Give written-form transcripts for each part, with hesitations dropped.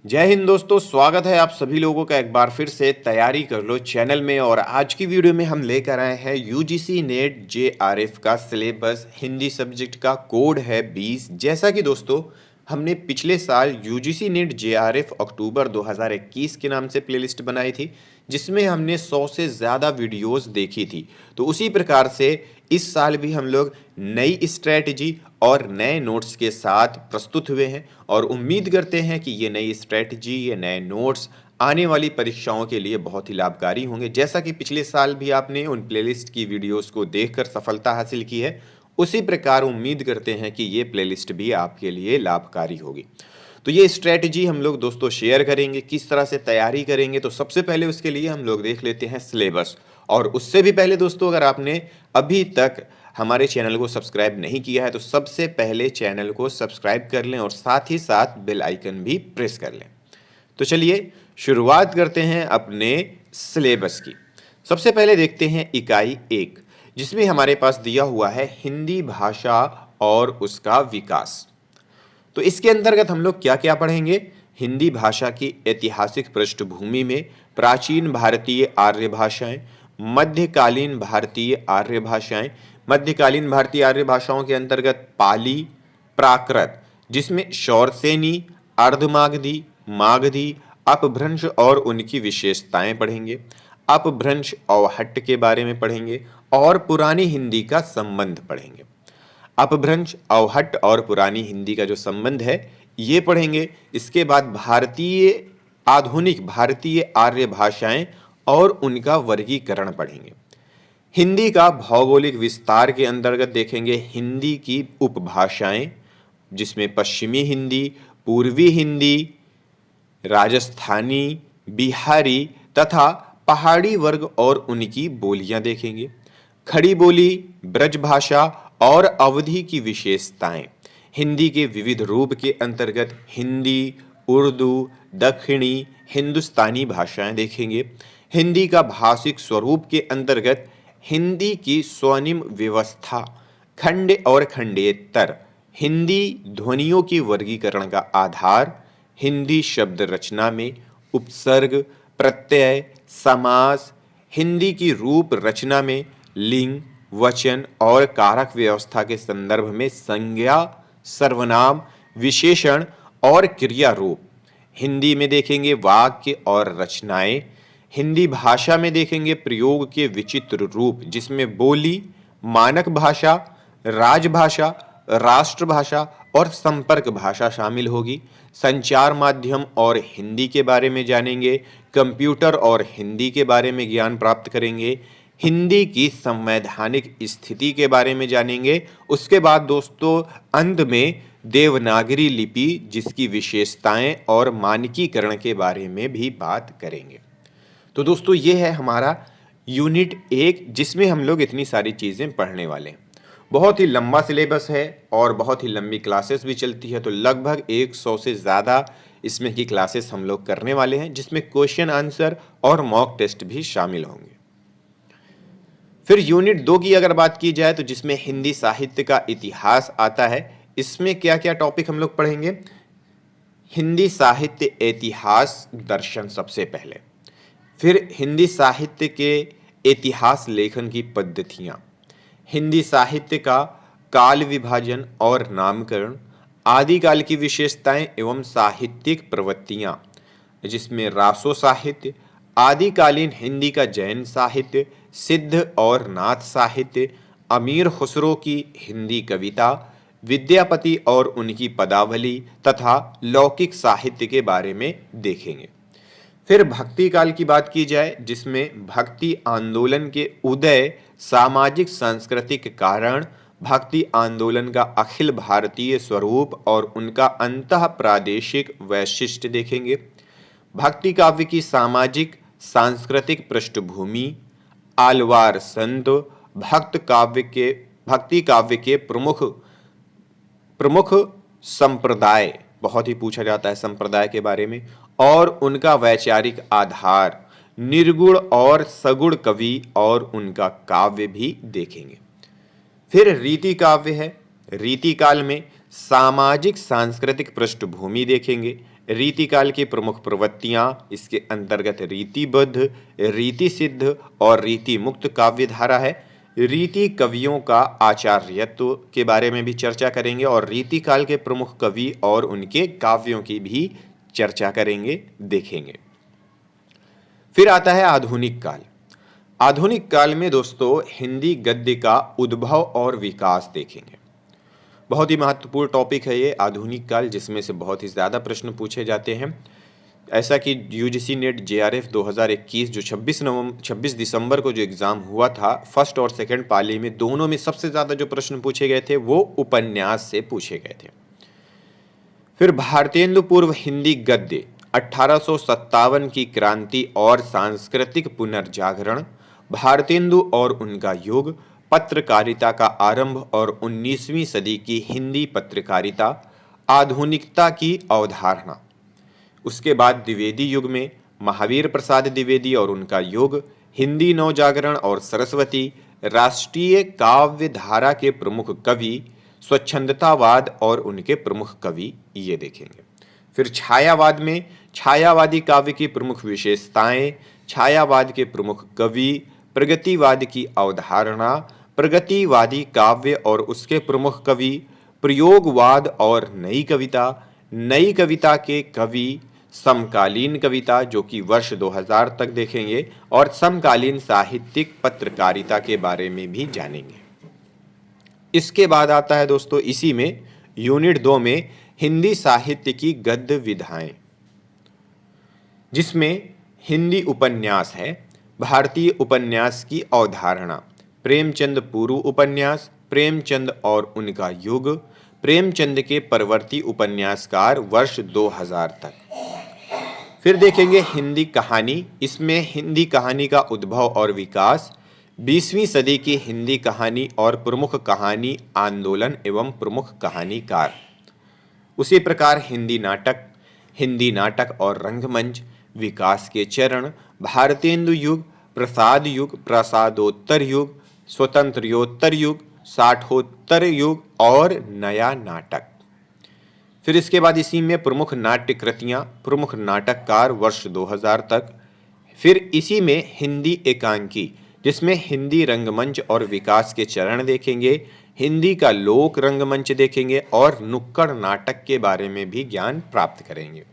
जय हिंद दोस्तों, स्वागत है आप सभी लोगों का एक बार फिर से तैयारी कर लो चैनल में। और आज की वीडियो में हम लेकर आए हैं यूजीसी नेट जेआरएफ का सिलेबस। हिंदी सब्जेक्ट का कोड है 20। जैसा कि दोस्तों हमने पिछले साल यूजीसी नेट जेआरएफ अक्टूबर 2021 के नाम से प्लेलिस्ट बनाई थी, जिसमें हमने 100 से ज़्यादा वीडियोस देखी थी। तो उसी प्रकार से इस साल भी हम लोग नई स्ट्रैटेजी और नए नोट्स के साथ प्रस्तुत हुए हैं और उम्मीद करते हैं कि ये नई स्ट्रैटेजी, ये नए नोट्स आने वाली परीक्षाओं के लिए बहुत ही लाभकारी होंगे। जैसा कि पिछले साल भी आपने उन प्लेलिस्ट की वीडियोस को देखकर सफलता हासिल की है, उसी प्रकार उम्मीद करते हैं कि ये प्लेलिस्ट भी आपके लिए लाभकारी होगी। तो ये स्ट्रैटेजी हम लोग दोस्तों शेयर करेंगे, किस तरह से तैयारी करेंगे। तो सबसे पहले उसके लिए हम लोग देख लेते हैं सिलेबस। और उससे भी पहले दोस्तों, अगर आपने अभी तक हमारे चैनल को सब्सक्राइब नहीं किया है तो सबसे पहले चैनल को सब्सक्राइब कर लें और साथ ही साथ बेल आइकन भी प्रेस कर लें। तो चलिए शुरुआत करते हैं अपने सिलेबस की। सबसे पहले देखते हैं इकाई 1, जिसमें हमारे पास दिया हुआ है हिंदी भाषा और उसका विकास। तो इसके अंतर्गत हम लोग क्या क्या पढ़ेंगे? हिंदी भाषा की ऐतिहासिक पृष्ठभूमि में प्राचीन भारतीय आर्य भाषाएं, मध्यकालीन भारतीय आर्य भाषाएं। मध्यकालीन भारतीय आर्य भाषाओं के अंतर्गत पाली, प्राकृत, जिसमें शौरसेनी, अर्धमागधी, मागधी, अपभ्रंश और उनकी विशेषताएं पढ़ेंगे। अपभ्रंश अवहट्ट के बारे में पढ़ेंगे और पुरानी हिंदी का संबंध पढ़ेंगे। अपभ्रंश, अवहट्ट और पुरानी हिंदी का जो संबंध है ये पढ़ेंगे। इसके बाद आधुनिक भारतीय आर्य भाषाएं और उनका वर्गीकरण पढ़ेंगे। हिंदी का भौगोलिक विस्तार के अंतर्गत देखेंगे हिंदी की उपभाषाएं, जिसमें पश्चिमी हिंदी, पूर्वी हिंदी, राजस्थानी, बिहारी तथा पहाड़ी वर्ग और उनकी बोलियां देखेंगे। खड़ी बोली, ब्रज भाषा और अवधी की विशेषताएं। हिंदी के विविध रूप के अंतर्गत हिंदी, उर्दू, दक्षिणी, हिंदुस्तानी भाषाएं देखेंगे। हिंदी का भाषिक स्वरूप के अंतर्गत हिंदी की स्वनिम व्यवस्था, खंड और खंडेतर, हिंदी ध्वनियों की वर्गीकरण का आधार, हिंदी शब्द रचना में उपसर्ग, प्रत्यय, समास, हिंदी की रूप रचना में लिंग, वचन और कारक व्यवस्था के संदर्भ में संज्ञा, सर्वनाम, विशेषण और क्रिया रूप। हिंदी में देखेंगे वाक्य और रचनाएं। हिंदी भाषा में देखेंगे प्रयोग के विचित्र रूप, जिसमें बोली, मानक भाषा, राजभाषा, राष्ट्रभाषा और संपर्क भाषा शामिल होगी। संचार माध्यम और हिंदी के बारे में जानेंगे। कंप्यूटर और हिंदी के बारे में ज्ञान प्राप्त करेंगे। हिंदी की संवैधानिक स्थिति के बारे में जानेंगे। उसके बाद दोस्तों अंत में देवनागरी लिपि, जिसकी विशेषताएं और मानकीकरण के बारे में भी बात करेंगे। तो दोस्तों ये है हमारा यूनिट 1, जिसमें हम लोग इतनी सारी चीज़ें पढ़ने वाले हैं। बहुत ही लंबा सिलेबस है और बहुत ही लंबी क्लासेस भी चलती है, तो लगभग 100 से ज़्यादा इसमें की क्लासेस हम लोग करने वाले हैं, जिसमें क्वेश्चन आंसर और मॉक टेस्ट भी शामिल होंगे। फिर यूनिट 2 की अगर बात की जाए तो जिसमें हिंदी साहित्य का इतिहास आता है, इसमें क्या क्या टॉपिक हम लोग पढ़ेंगे? हिंदी साहित्य इतिहास दर्शन सबसे पहले, फिर हिंदी साहित्य के इतिहास लेखन की पद्धतियाँ, हिंदी साहित्य का काल विभाजन और नामकरण, आदिकाल की विशेषताएं एवं साहित्यिक प्रवृत्तियाँ, जिसमें रासो साहित्य, आदिकालीन हिंदी का जैन साहित्य, सिद्ध और नाथ साहित्य, अमीर खुसरो की हिंदी कविता, विद्यापति और उनकी पदावली तथा लौकिक साहित्य के बारे में देखेंगे। फिर भक्ति काल की बात की जाए, जिसमें भक्ति आंदोलन के उदय, सामाजिक सांस्कृतिक कारण, भक्ति आंदोलन का अखिल भारतीय स्वरूप और उनका अंतः प्रादेशिक वैशिष्ट्य देखेंगे। भक्ति काव्य की सामाजिक सांस्कृतिक पृष्ठभूमि, आलवार संत, भक्ति काव्य के प्रमुख संप्रदाय, बहुत ही पूछा जाता है संप्रदाय के बारे में, और उनका वैचारिक आधार, निर्गुण और सगुण कवि और उनका काव्य भी देखेंगे। फिर रीति काव्य है। रीति काल में सामाजिक सांस्कृतिक पृष्ठभूमि देखेंगे, रीतिकाल की प्रमुख प्रवृत्तियां, इसके अंतर्गत रीतिबद्ध, रीति सिद्ध और रीति मुक्त काव्य धारा है। रीति कवियों का आचार्यत्व के बारे में भी चर्चा करेंगे और रीतिकाल के प्रमुख कवि और उनके काव्यों की भी चर्चा करेंगे, देखेंगे। फिर आता है आधुनिक काल। आधुनिक काल में दोस्तों हिंदी गद्य का उद्भव और विकास देखेंगे। बहुत ही महत्वपूर्ण टॉपिक है ये आधुनिक काल, जिसमें से बहुत ही ज़्यादा प्रश्न पूछे जाते हैं। ऐसा कि यूजीसी नेट जेआरएफ 2021 जो 26 दिसंबर को जो एग्ज़ाम हुआ था, फर्स्ट और सेकंड पाली में दोनों में सबसे ज़्यादा जो प्रश्न पूछे गए थे वो उपन्यास से पूछे गए थे। फिर भारतेंदु पूर्व हिंदी गद्य, 1857 की क्रांति और सांस्कृतिक पुनर्जागरण, भारतेंदु और उनका युग, पत्रकारिता का आरंभ और 19वीं सदी की हिंदी पत्रकारिता, आधुनिकता की अवधारणा। उसके बाद द्विवेदी युग में महावीर प्रसाद द्विवेदी और उनका युग, हिंदी नवजागरण और सरस्वती, राष्ट्रीय काव्य धारा के प्रमुख कवि, स्वच्छंदतावाद और उनके प्रमुख कवि, ये देखेंगे। फिर छायावाद में छायावादी काव्य की प्रमुख विशेषताएं, छायावाद के प्रमुख कवि, प्रगतिवाद की अवधारणा, प्रगतिवादी काव्य और उसके प्रमुख कवि, प्रयोगवाद और नई कविता, नई कविता के कवि, समकालीन कविता जो कि वर्ष 2000 तक देखेंगे और समकालीन साहित्यिक पत्रकारिता के बारे में भी जानेंगे। इसके बाद आता है दोस्तों इसी में यूनिट 2 में हिंदी साहित्य की गद्य विधाएं, जिसमें हिंदी उपन्यास है, भारतीय उपन्यास की अवधारणा, प्रेमचंद पूर्व उपन्यास, प्रेमचंद और उनका युग, प्रेमचंद के परवर्ती उपन्यासकार वर्ष 2000 तक। फिर देखेंगे हिंदी कहानी, इसमें हिंदी कहानी का उद्भव और विकास, 20वीं सदी की हिंदी कहानी और प्रमुख कहानी आंदोलन एवं प्रमुख कहानीकार। उसी प्रकार हिंदी नाटक और रंगमंच, विकास के चरण, भारतेंदु युग, प्रसाद युग, प्रसादोत्तर युग, स्वतंत्रोत्तर युग, साठोत्तर युग और नया नाटक। फिर इसके बाद इसी में प्रमुख नाट्य कृतियाँ, प्रमुख नाटककार वर्ष 2000 तक। फिर इसी में हिंदी एकांकी, जिसमें हिंदी रंगमंच और विकास के चरण देखेंगे, हिंदी का लोक रंगमंच देखेंगे और नुक्कड़ नाटक के बारे में भी ज्ञान प्राप्त करेंगे।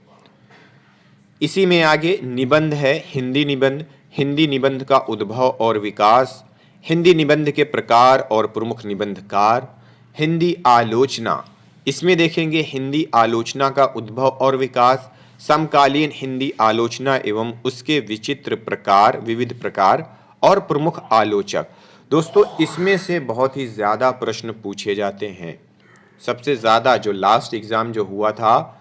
इसी में आगे निबंध है, हिंदी निबंध का उद्भव और विकास, हिंदी निबंध के प्रकार और प्रमुख निबंधकार, हिंदी आलोचना, इसमें देखेंगे हिंदी आलोचना का उद्भव और विकास, समकालीन हिंदी आलोचना एवं उसके विविध प्रकार और प्रमुख आलोचक। दोस्तों इसमें से बहुत ही ज़्यादा प्रश्न पूछे जाते हैं। सबसे ज़्यादा जो लास्ट एग्ज़ाम जो हुआ था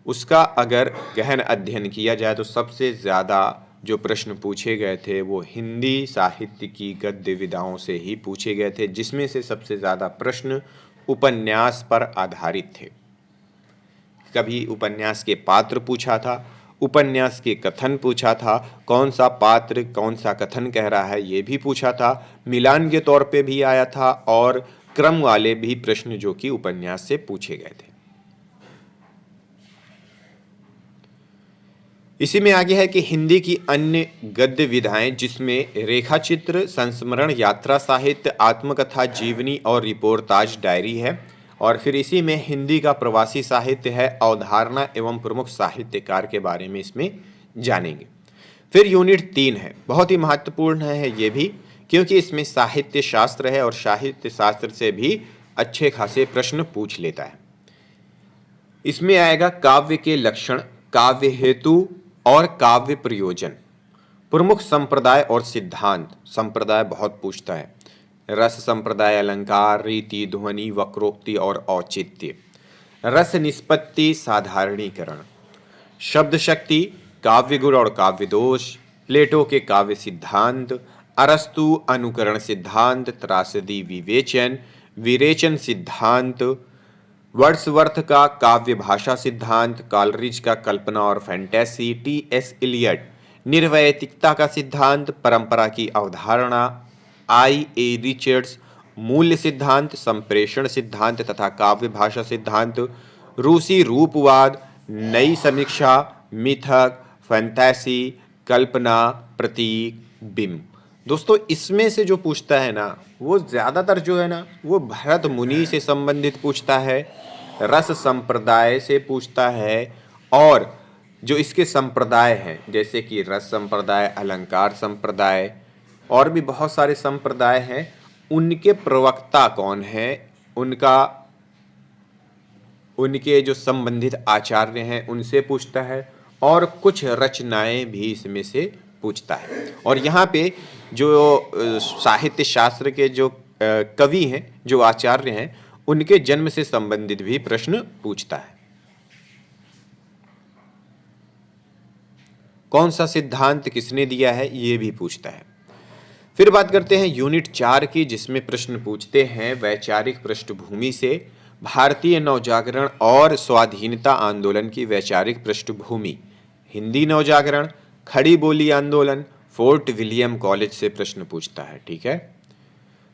उसका अगर गहन अध्ययन किया जाए तो सबसे ज़्यादा जो प्रश्न पूछे गए थे वो हिंदी साहित्य की गद्य विधाओं से ही पूछे गए थे, जिसमें से सबसे ज़्यादा प्रश्न उपन्यास पर आधारित थे। कभी उपन्यास के पात्र पूछा था, उपन्यास के कथन पूछा था, कौन सा पात्र कौन सा कथन कह रहा है ये भी पूछा था, मिलान के तौर पे भी आया था और क्रम वाले भी प्रश्न जो कि उपन्यास से पूछे गए थे। इसी में आगे है कि हिंदी की अन्य गद्य विधाएं, जिसमें रेखाचित्र, संस्मरण, यात्रा साहित्य, आत्मकथा, जीवनी और रिपोर्टाज डायरी है। और फिर इसी में हिंदी का प्रवासी साहित्य है, अवधारणा एवं प्रमुख साहित्यकार के बारे में इसमें जानेंगे। फिर यूनिट 3 है, बहुत ही महत्वपूर्ण है ये भी, क्योंकि इसमें साहित्य शास्त्र है और साहित्य शास्त्र से भी अच्छे खासे प्रश्न पूछ लेता है। इसमें आएगा काव्य के लक्षण, काव्य हेतु और काव्य प्रयोजन, प्रमुख संप्रदाय और सिद्धांत। संप्रदाय बहुत पूछता है, रस संप्रदाय, अलंकार, रीति, ध्वनि, वक्रोक्ति और औचित्य, रस निष्पत्ति, साधारणीकरण, शब्द शक्ति, काव्य गुण और काव्य दोष, प्लेटो के काव्य सिद्धांत, अरस्तु अनुकरण सिद्धांत, त्रासदी विवेचन, विरेचन सिद्धांत, वर्ड्सवर्थ का काव्य भाषा सिद्धांत, कॉलरिज का कल्पना और फैंटेसी, टी.एस. इलियट निर्वैयतिकता का सिद्धांत, परंपरा की अवधारणा, आई.ए. रिचर्ड्स मूल्य सिद्धांत, संप्रेषण सिद्धांत तथा काव्य भाषा सिद्धांत, रूसी रूपवाद, नई समीक्षा, मिथक, फैंटेसी, कल्पना, प्रतीक, बिंब। दोस्तों इसमें से जो पूछता है ना वो ज़्यादातर जो है ना वो भरत मुनि से संबंधित पूछता है, रस संप्रदाय से पूछता है, और जो इसके संप्रदाय हैं जैसे कि रस संप्रदाय, अलंकार संप्रदाय और भी बहुत सारे संप्रदाय हैं, उनके प्रवक्ता कौन है, उनके जो संबंधित आचार्य हैं उनसे पूछता है, और कुछ रचनाएं भी इसमें से पूछता है। और यहाँ पे जो साहित्य शास्त्र के जो कवि हैं, जो आचार्य हैं, उनके जन्म से संबंधित भी प्रश्न पूछता है। कौन सा सिद्धांत किसने दिया है ये भी पूछता है। फिर बात करते हैं यूनिट 4 की, जिसमें प्रश्न पूछते हैं वैचारिक पृष्ठभूमि से भारतीय नवजागरण और स्वाधीनता आंदोलन की वैचारिक पृष्ठभूमि, हिंदी नवजागरण, खड़ी बोली आंदोलन, फोर्ट विलियम कॉलेज से प्रश्न पूछता है। ठीक है,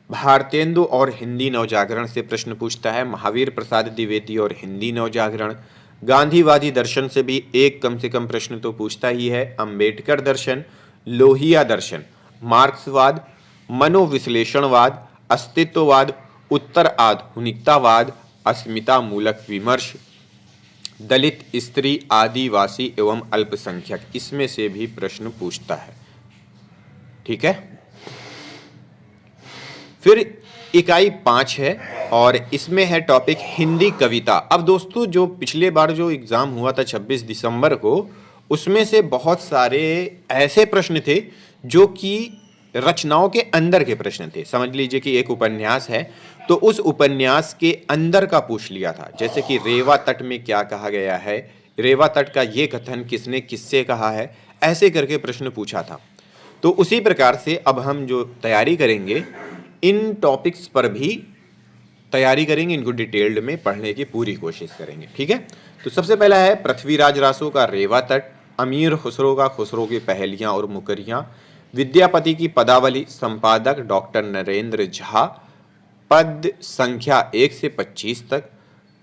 भारतेंदु और हिंदी नवजागरण से प्रश्न पूछता है, महावीर प्रसाद द्विवेदी और हिंदी नवजागरण, गांधीवादी दर्शन से भी एक कम से कम प्रश्न तो पूछता ही है, अंबेडकर दर्शन, लोहिया दर्शन, मार्क्सवाद, मनोविश्लेषणवाद, अस्तित्ववाद, उत्तर आधुनिकतावाद, अस्मिता मूलक विमर्श, दलित, स्त्री, आदिवासी एवं अल्पसंख्यक, इसमें से भी प्रश्न पूछता है। ठीक है, फिर इकाई 5 है और इसमें है टॉपिक हिंदी कविता। अब दोस्तों जो पिछले बार जो एग्जाम हुआ था 26 दिसंबर को, उसमें से बहुत सारे ऐसे प्रश्न थे जो कि रचनाओं के अंदर के प्रश्न थे। समझ लीजिए कि एक उपन्यास है तो उस उपन्यास के अंदर का पूछ लिया था, जैसे कि रेवा तट में क्या कहा गया है, रेवा तट का ये कथन किसने किससे कहा है, ऐसे करके प्रश्न पूछा था। तो उसी प्रकार से अब हम जो तैयारी करेंगे इन टॉपिक्स पर भी तैयारी करेंगे, इनको डिटेल्ड में पढ़ने की पूरी कोशिश करेंगे। ठीक है, तो सबसे पहला है पृथ्वीराज रासो का रेवा तट, अमीर खुसरो का खुसरो की पहेलियां और मुकरियां, विद्यापति की पदावली, संपादक डॉक्टर नरेंद्र झा, पद संख्या 1 से 25 तक,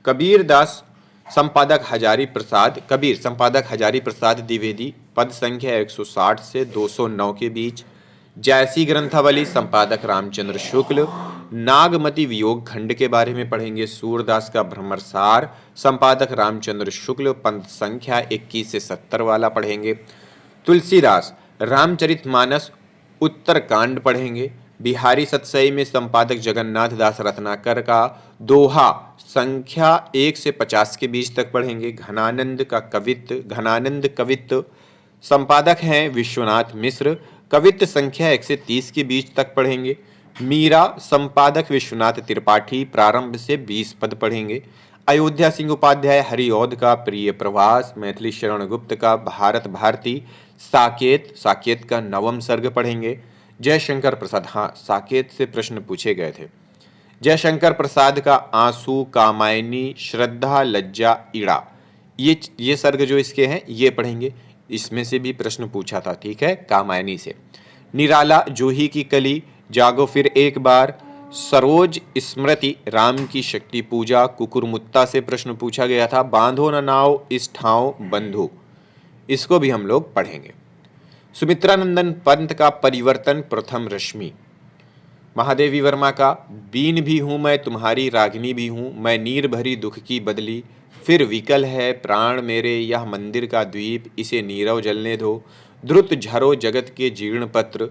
कबीर दास संपादक हजारी प्रसाद, कबीर संपादक हजारी प्रसाद द्विवेदी, पद संख्या 160 से 209 के बीच, जैसी ग्रंथावली संपादक रामचंद्र शुक्ल, नागमती वियोग खंड के बारे में पढ़ेंगे, सूरदास का भ्रमरसार संपादक रामचंद्र शुक्ल, पद संख्या 21 से 70 वाला पढ़ेंगे, तुलसीदास रामचरितमानस उत्तरकांड पढ़ेंगे, बिहारी सतसई में संपादक जगन्नाथ दास रत्नाकर का दोहा संख्या 1 से 50 के बीच तक पढ़ेंगे, घनानंद कवित्त संपादक हैं विश्वनाथ मिश्र, कवित्त संख्या 1 से 30 के बीच तक पढ़ेंगे, मीरा संपादक विश्वनाथ त्रिपाठी, प्रारंभ से 20 पद पढ़ेंगे, अयोध्या सिंह उपाध्याय हरिऔध का प्रिय प्रवास, मैथिली शरण गुप्त का भारत भारती, साकेत का नवम सर्ग पढ़ेंगे, जयशंकर प्रसाद, हाँ साकेत से प्रश्न पूछे गए थे, जयशंकर प्रसाद का आंसू, कामायनी, श्रद्धा, लज्जा, ईड़ा, ये सर्ग जो इसके हैं ये पढ़ेंगे, इसमें से भी प्रश्न पूछा था। ठीक है, कामायनी से, निराला, जूही की कली, जागो फिर एक बार, सरोज स्मृति, राम की शक्ति पूजा, कुकुरमुत्ता से प्रश्न पूछा गया था, बांधो न नाव इस ठाव बंधु, इसको भी हम लोग पढ़ेंगे, सुमित्रानंदन पंत का परिवर्तन प्रथम रश्मि, महादेवी वर्मा का बीन भी हूँ मैं तुम्हारी रागिनी भी हूँ, मैं नीर भरी दुख की बदली, फिर विकल है प्राण मेरे यह मंदिर का द्वीप, इसे नीरव जलने दो, द्रुत झरो जगत के जीर्ण पत्र,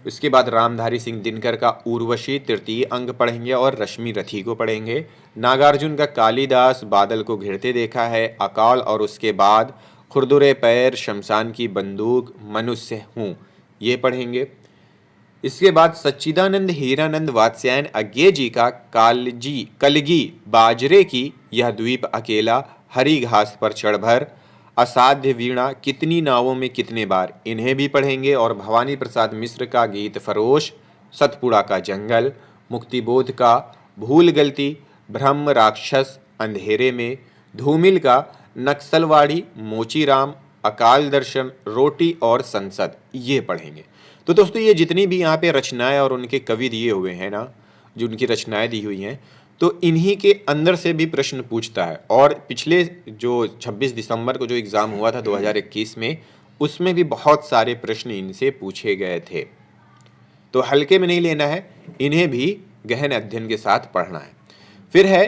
उसके बाद रामधारी सिंह दिनकर का उर्वशी तृतीय अंग पढ़ेंगे और रश्मि रथी को पढ़ेंगे, नागार्जुन का कालिदास बादल को घिरते देखा है, अकाल और उसके बाद खुरदुरे पैर, शमशान की बंदूक, मनुष्य हूँ, ये पढ़ेंगे। इसके बाद सच्चिदानंद हीरानंद वात्स्यायन अज्ञे जी का कलगी बाजरे की यह द्वीप अकेला, हरी घास पर चढ़भर, असाध्य वीणा, कितनी नावों में कितने बार, इन्हें भी पढ़ेंगे, और भवानी प्रसाद मिश्र का गीत फरोश, सतपुड़ा का जंगल, मुक्तिबोध का भूल गलती, ब्रह्म राक्षस अंधेरे में, धूमिल का नक्सलवाड़ी, मोचीराम, अकाल दर्शन, रोटी और संसद, ये पढ़ेंगे। तो दोस्तों ये जितनी भी यहाँ पे रचनाएं और उनके कवि दिए हुए हैं ना, जो उनकी रचनाएं दी हुई हैं, तो इन्हीं के अंदर से भी प्रश्न पूछता है। और पिछले जो 26 दिसंबर को जो एग्ज़ाम हुआ था 2021 में, उसमें भी बहुत सारे प्रश्न इनसे पूछे गए थे। तो हल्के में नहीं लेना है, इन्हें भी गहन अध्ययन के साथ पढ़ना है। फिर है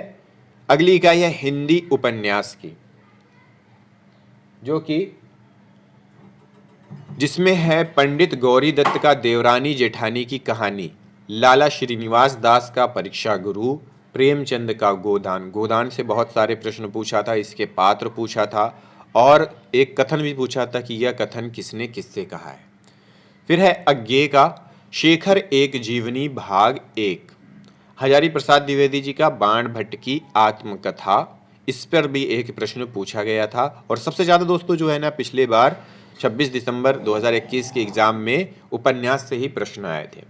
अगली इकाई है हिंदी उपन्यास की, जो कि जिसमें है पंडित गौरी दत्त का देवरानी जेठानी की कहानी, लाला श्रीनिवास दास का परीक्षा गुरु, प्रेमचंद का गोदान। गोदान से बहुत सारे प्रश्न पूछा था, इसके पात्र पूछा था और एक कथन भी पूछा था कि यह कथन किसने किससे कहा है। फिर है अज्ञे का शेखर एक जीवनी भाग 1, हजारी प्रसाद द्विवेदी जी का बाण भट्ट की आत्मकथा, इस पर भी एक प्रश्न पूछा गया था। और सबसे ज़्यादा दोस्तों जो है ना, पिछले बार 26 दिसंबर 2021 के एग्जाम में उपन्यास से ही प्रश्न आए थे।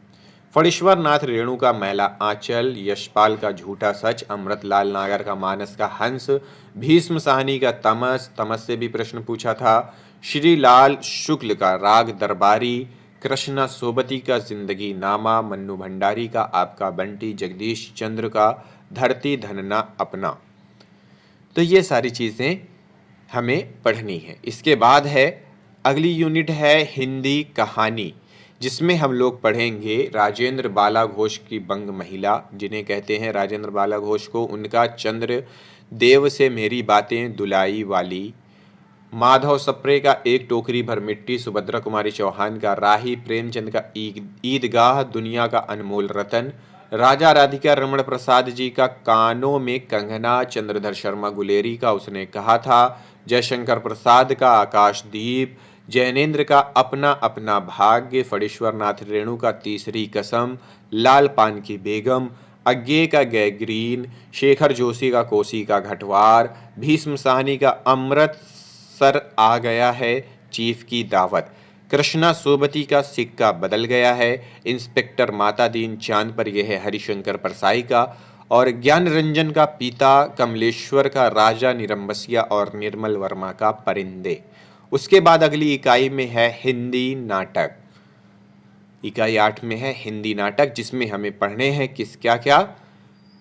फणीश्वर नाथ रेणु का मैला आंचल, यशपाल का झूठा सच, अमृतलाल नागर का मानस का हंस, भीष्म साहनी का तमस, तमस से भी प्रश्न पूछा था। श्री लाल शुक्ल का राग दरबारी, कृष्णा सोबती का जिंदगी नामा, मन्नू भंडारी का आपका बंटी, जगदीश चंद्र का धरती धनना अपना। तो ये सारी चीज़ें हमें पढ़नी है। इसके बाद है अगली यूनिट है हिंदी कहानी, जिसमें हम लोग पढ़ेंगे राजेंद्र बाला घोष की बंग महिला, जिन्हें कहते हैं राजेंद्र बाला घोष को, उनका चंद्र देव से मेरी बातें दुलाई वाली, माधव सप्रे का एक टोकरी भर मिट्टी, सुभद्रा कुमारी चौहान का राही, प्रेमचंद का ईदगाह दुनिया का अनमोल रतन, राजा राधिका रमण प्रसाद जी का कानों में कंगना, चंद्रधर शर्मा गुलेरी का उसने कहा था, जयशंकर प्रसाद का आकाशदीप, जैनेन्द्र का अपना अपना भाग्य, फणीश्वर नाथ रेणु का तीसरी कसम, लाल पान की बेगम, अज्ञे का गैग्रीन, शेखर जोशी का कोसी का घटवार, भीष्म साहनी का अमृत सर आ गया है, चीफ की दावत, कृष्णा सोबती का सिक्का बदल गया है, इंस्पेक्टर माता दीन चांद पर यह है हरिशंकर परसाई का, और ज्ञान रंजन का पिता, कमलेश्वर का राजा निरंबसिया और निर्मल वर्मा का परिंदे। उसके बाद अगली इकाई में है हिंदी नाटक, इकाई 8 में है हिंदी नाटक, जिसमें हमें पढ़ने हैं किस क्या क्या,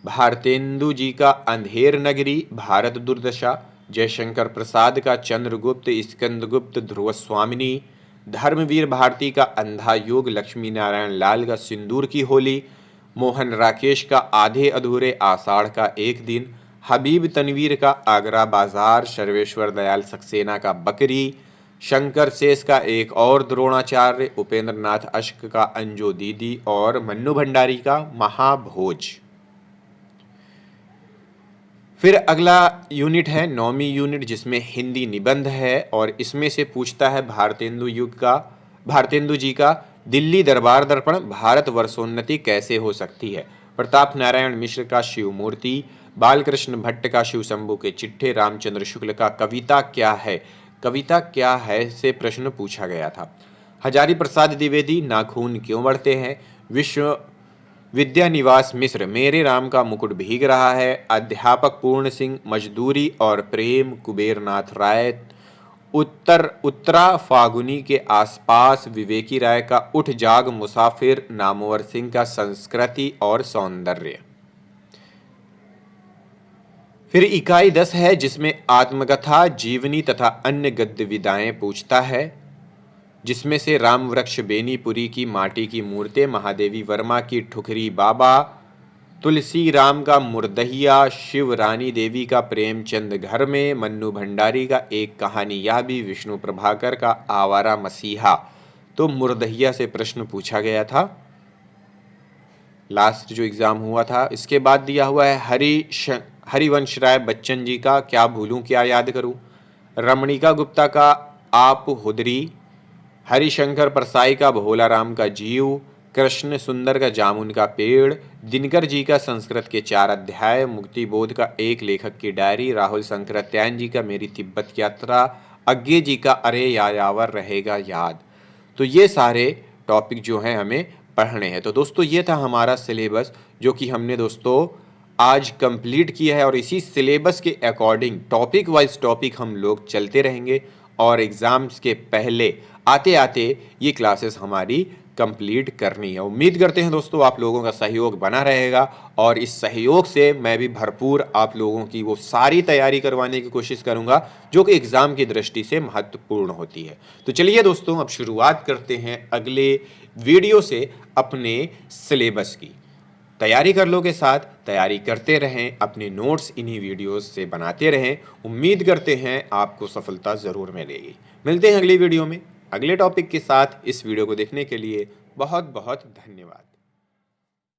भारतेंदु जी का अंधेर नगरी, भारत दुर्दशा, जयशंकर प्रसाद का चंद्रगुप्त, स्कंदगुप्त, ध्रुव स्वामिनी, धर्मवीर भारती का अंधा युग, लक्ष्मी नारायण लाल का सिंदूर की होली, मोहन राकेश का आधे अधूरे आषाढ़ का एक दिन, हबीब तनवीर का आगरा बाजार, सर्वेश्वर दयाल सक्सेना का बकरी, शंकर शेष का एक और द्रोणाचार्य, उपेंद्र नाथ अश्क का अंजो दीदी और मन्नू भंडारी का महाभोज। फिर अगला यूनिट है 9वीं यूनिट, जिसमें हिंदी निबंध है और इसमें से पूछता है भारतेंदु जी का दिल्ली दरबार दर्पण, भारत वर्षोन्नति कैसे हो सकती है, प्रताप नारायण मिश्र का शिवमूर्ति, बालकृष्ण भट्ट का शिव शंभू के चिट्ठे, रामचंद्र शुक्ल का कविता क्या है से प्रश्न पूछा गया था। हजारी प्रसाद द्विवेदी नाखून क्यों बढ़ते हैं, विश्व विद्यानिवास मिश्र मेरे राम का मुकुट भीग रहा है, अध्यापक पूर्ण सिंह मजदूरी और प्रेम, कुबेरनाथ राय उत्तरा फागुनी के आसपास, विवेकी राय का उठ जाग मुसाफिर, नामवर सिंह का संस्कृति और सौंदर्य। फिर इकाई 10 है, जिसमें आत्मकथा, जीवनी तथा अन्य गद्य विधाएं पूछता है, जिसमें से राम वृक्ष बेनीपुरी की माटी की मूर्तें, महादेवी वर्मा की ठुकरी बाबा, तुलसी राम का मुर्दहिया, शिव रानी देवी का प्रेमचंद घर में, मन्नू भंडारी का एक कहानी या भी, विष्णु प्रभाकर का आवारा मसीहा। तो मुर्दहिया से प्रश्न पूछा गया था लास्ट जो एग्जाम हुआ था। इसके बाद दिया हुआ है हरिवंश राय बच्चन जी का क्या भूलूं क्या याद करूं, रमणिका गुप्ता का आप हुदरी, हरिशंकर परसाई का भोला राम का जीव, कृष्ण सुंदर का जामुन का पेड़, दिनकर जी का संस्कृत के 4 अध्याय, मुक्ति बोध का एक लेखक की डायरी, राहुल शंकरात्यायन जी का मेरी तिब्बत यात्रा, अज्ञे जी का अरे यायावर रहेगा याद। तो ये सारे टॉपिक जो हैं हमें पढ़ने हैं। तो दोस्तों ये था हमारा सिलेबस, जो कि हमने दोस्तों आज कंप्लीट किया है और इसी सिलेबस के अकॉर्डिंग टॉपिक वाइज टॉपिक हम लोग चलते रहेंगे और एग्ज़ाम्स के पहले आते आते ये क्लासेस हमारी कंप्लीट करनी है। उम्मीद करते हैं दोस्तों आप लोगों का सहयोग बना रहेगा और इस सहयोग से मैं भी भरपूर आप लोगों की वो सारी तैयारी करवाने की कोशिश करूंगा जो कि एग्ज़ाम की दृष्टि से महत्वपूर्ण होती है। तो चलिए दोस्तों अब शुरुआत करते हैं अगले वीडियो से अपने सिलेबस की। तैयारी कर लो के साथ तैयारी करते रहें, अपने नोट्स इन्हीं वीडियोस से बनाते रहें। उम्मीद करते हैं आपको सफलता ज़रूर मिलेगी। मिलते हैं अगली वीडियो में अगले टॉपिक के साथ। इस वीडियो को देखने के लिए बहुत बहुत धन्यवाद।